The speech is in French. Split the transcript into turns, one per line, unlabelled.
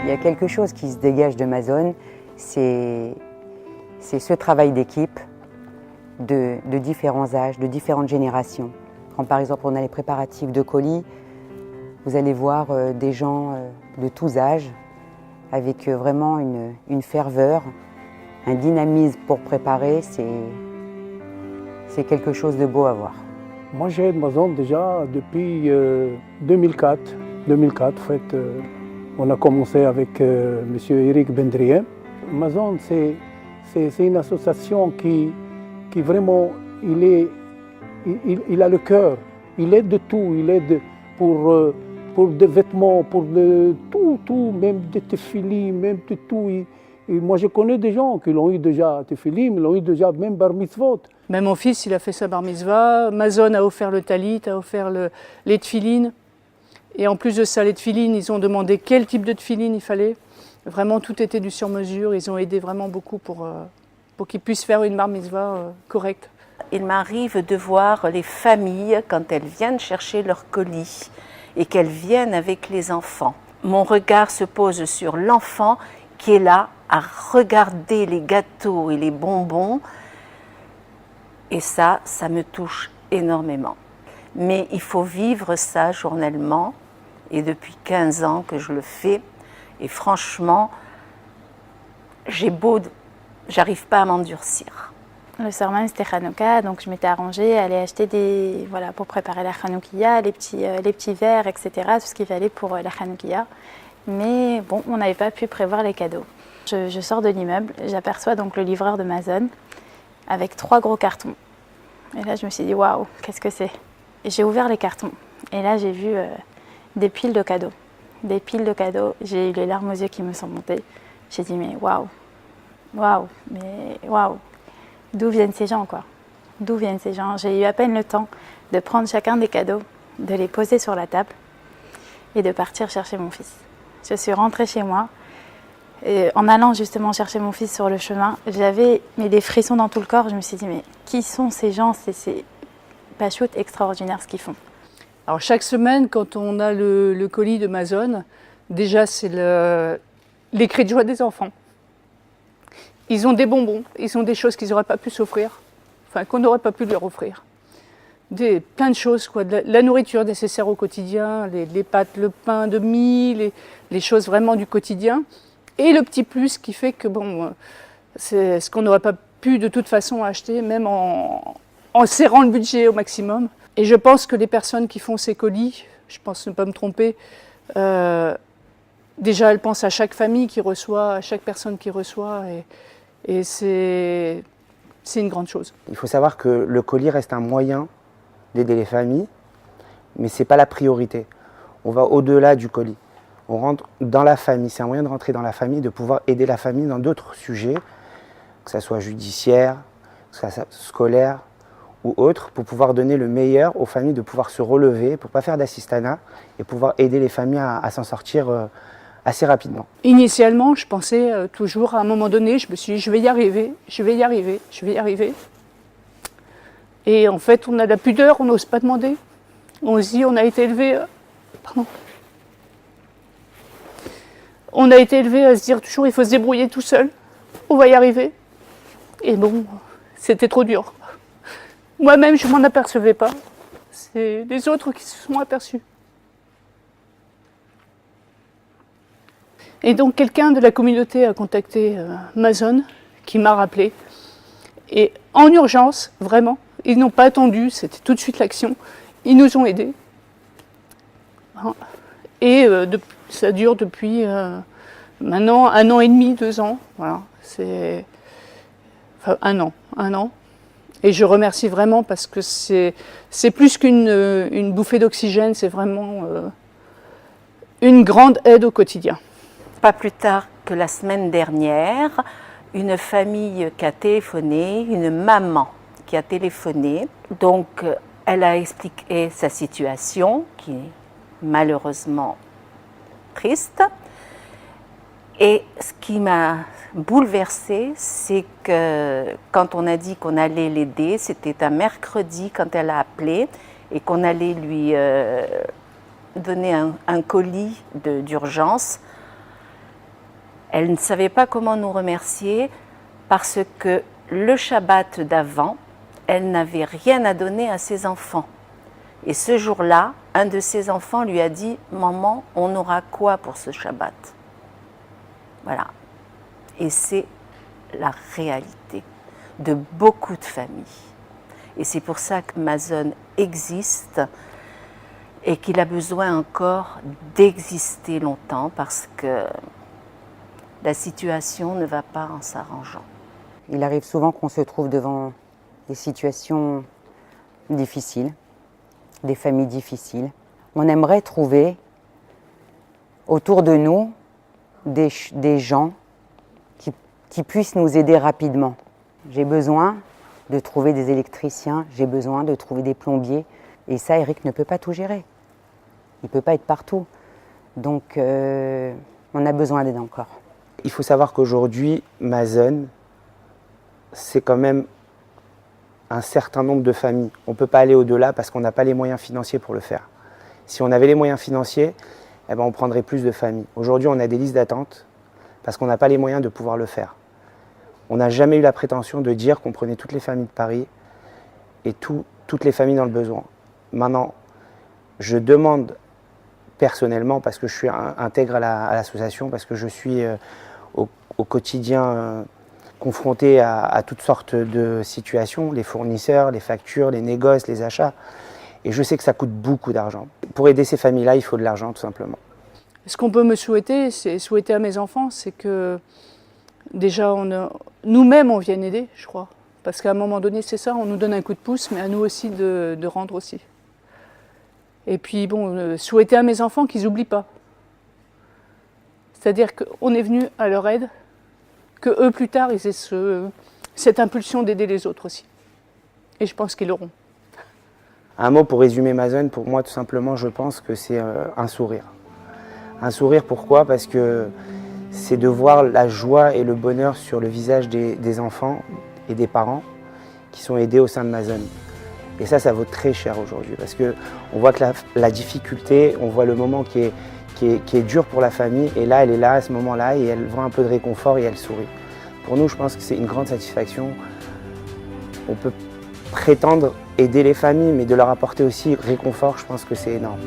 Il y a quelque chose qui se dégage de Mazone, c'est ce travail d'équipe de différents âges, de différentes générations. Quand par exemple on a les préparatifs de colis, vous allez voir des gens de tous âges, avec vraiment une ferveur, un dynamisme pour préparer, c'est quelque chose de beau à voir.
Moi j'aide Mazone déjà depuis 2004. 2004, en fait, on a commencé avec M. Eric Bendrien. Mazone, c'est une association qui vraiment, il a le cœur. Il aide de tout, il aide pour des vêtements, pour tout, même des tefilines, même de tout. Et moi, je connais des gens qui l'ont eu déjà tefilines, ils l'ont eu déjà même bar mitzvot.
Même mon fils, il a fait sa bar mitzvah. Mazone a offert le talit, a offert les tefilines. Et en plus de ça, les tefilines, ils ont demandé quel type de tefilines il fallait. Vraiment, tout était du sur-mesure. Ils ont aidé vraiment beaucoup pour qu'ils puissent faire une bar mitzvah correcte.
Il m'arrive de voir les familles quand elles viennent chercher leur colis et qu'elles viennent avec les enfants. Mon regard se pose sur l'enfant qui est là à regarder les gâteaux et les bonbons. Et ça me touche énormément. Mais il faut vivre ça journellement. Et depuis 15 ans que je le fais. Et franchement, j'arrive pas à m'endurcir.
Le soir même, c'était Hanouka, donc je m'étais arrangée à aller acheter pour préparer la Hanoukia, les petits verres, etc., tout ce qu'il fallait pour la Hanoukia. Mais bon, on n'avait pas pu prévoir les cadeaux. Je sors de l'immeuble, j'aperçois donc le livreur de Mazone avec 3 gros cartons. Et là, je me suis dit, waouh, qu'est-ce que c'est? Et j'ai ouvert les cartons. Et là, j'ai vu des piles de cadeaux. Des piles de cadeaux. J'ai eu les larmes aux yeux qui me sont montées. J'ai dit, mais waouh, d'où viennent ces gens, quoi? D'où viennent ces gens? J'ai eu à peine le temps de prendre chacun des cadeaux, de les poser sur la table et de partir chercher mon fils. Je suis rentrée chez moi. Et en allant justement chercher mon fils sur le chemin, j'avais des frissons dans tout le corps. Je me suis dit, mais qui sont ces gens? C'est pachout extraordinaire ce qu'ils font.
Alors chaque semaine, quand on a le colis de Mazone, déjà c'est les cris de joie des enfants. Ils ont des bonbons, ils ont des choses qu'ils n'auraient pas pu s'offrir, enfin qu'on n'aurait pas pu leur offrir. Plein de choses, quoi, la nourriture nécessaire au quotidien, les pâtes, le pain de mie, les choses vraiment du quotidien. Et le petit plus qui fait que bon, c'est ce qu'on n'aurait pas pu de toute façon acheter, même en serrant le budget au maximum. Et je pense que les personnes qui font ces colis, je pense ne pas me tromper, déjà elles pensent à chaque famille qui reçoit, à chaque personne qui reçoit, et c'est une grande chose.
Il faut savoir que le colis reste un moyen d'aider les familles, mais ce n'est pas la priorité. On va au-delà du colis. On rentre dans la famille, c'est un moyen de rentrer dans la famille, de pouvoir aider la famille dans d'autres sujets, que ce soit judiciaire, que ce soit scolaire ou autre, pour pouvoir donner le meilleur aux familles, de pouvoir se relever, pour ne pas faire d'assistanat et pouvoir aider les familles à s'en sortir assez rapidement.
Initialement, je pensais toujours, à un moment donné, je me suis dit, je vais y arriver, je vais y arriver, je vais y arriver. Et en fait, on a la pudeur, on n'ose pas demander. On se dit, on a été élevé... On a été élevé à se dire toujours il faut se débrouiller tout seul, on va y arriver. Et bon, c'était trop dur. Moi-même, je ne m'en apercevais pas. C'est les autres qui se sont aperçus. Et donc quelqu'un de la communauté a contacté Mazone, qui m'a rappelé. Et en urgence, vraiment, ils n'ont pas attendu, c'était tout de suite l'action. Ils nous ont aidés. Et ça dure depuis maintenant 1 an et demi, 2 ans. Voilà, enfin, un an. Et je remercie vraiment parce que c'est plus qu'une bouffée d'oxygène, c'est vraiment une grande aide au quotidien.
Pas plus tard que la semaine dernière, une famille qui a téléphoné, une maman qui a téléphoné. Donc, elle a expliqué sa situation, qui est malheureusement triste. Et ce qui m'a bouleversée, c'est que quand on a dit qu'on allait l'aider, c'était un mercredi quand elle a appelé et qu'on allait lui donner un colis d'urgence. Elle ne savait pas comment nous remercier parce que le Shabbat d'avant, elle n'avait rien à donner à ses enfants. Et ce jour-là, un de ses enfants lui a dit « Maman, on aura quoi pour ce Shabbat ?» Voilà. Et c'est la réalité de beaucoup de familles. Et c'est pour ça que Mazon existe et qu'il a besoin encore d'exister longtemps parce que la situation ne va pas en s'arrangeant.
Il arrive souvent qu'on se trouve devant des situations difficiles, des familles difficiles. On aimerait trouver autour de nous des gens qui puissent nous aider rapidement. J'ai besoin de trouver des électriciens, j'ai besoin de trouver des plombiers. Et ça, Eric ne peut pas tout gérer. Il ne peut pas être partout. Donc, on a besoin d'aide encore.
Il faut savoir qu'aujourd'hui, Mazon, c'est quand même un certain nombre de familles. On ne peut pas aller au-delà parce qu'on n'a pas les moyens financiers pour le faire. Si on avait les moyens financiers, eh ben, on prendrait plus de familles. Aujourd'hui, on a des listes d'attente parce qu'on n'a pas les moyens de pouvoir le faire. On n'a jamais eu la prétention de dire qu'on prenait toutes les familles de Paris et toutes les familles dans le besoin. Maintenant, je demande personnellement, parce que je suis intègre à l'association, parce que je suis au quotidien confronté à toutes sortes de situations, les fournisseurs, les factures, les négoces, les achats. Et je sais que ça coûte beaucoup d'argent. Pour aider ces familles-là, il faut de l'argent, tout simplement.
Ce qu'on peut me souhaiter, c'est souhaiter à mes enfants, c'est que déjà, nous-mêmes, on vienne aider, je crois. Parce qu'à un moment donné, c'est ça, on nous donne un coup de pouce, mais à nous aussi de rendre aussi. Et puis, bon, souhaiter à mes enfants qu'ils n'oublient pas. C'est-à-dire qu'on est venu à leur aide, que eux, plus tard, ils aient cette impulsion d'aider les autres aussi. Et je pense qu'ils l'auront.
Un mot pour résumer Mazon, pour moi, tout simplement, je pense que c'est un sourire. Un sourire, pourquoi? Parce que c'est de voir la joie et le bonheur sur le visage des enfants et des parents qui sont aidés au sein de Mazon. Et ça vaut très cher aujourd'hui parce qu'on voit que la difficulté, on voit le moment qui est dur pour la famille et là, elle est là à ce moment-là et elle voit un peu de réconfort et elle sourit. Pour nous, je pense que c'est une grande satisfaction. On peut prétendre aider les familles, mais de leur apporter aussi réconfort, je pense que c'est énorme.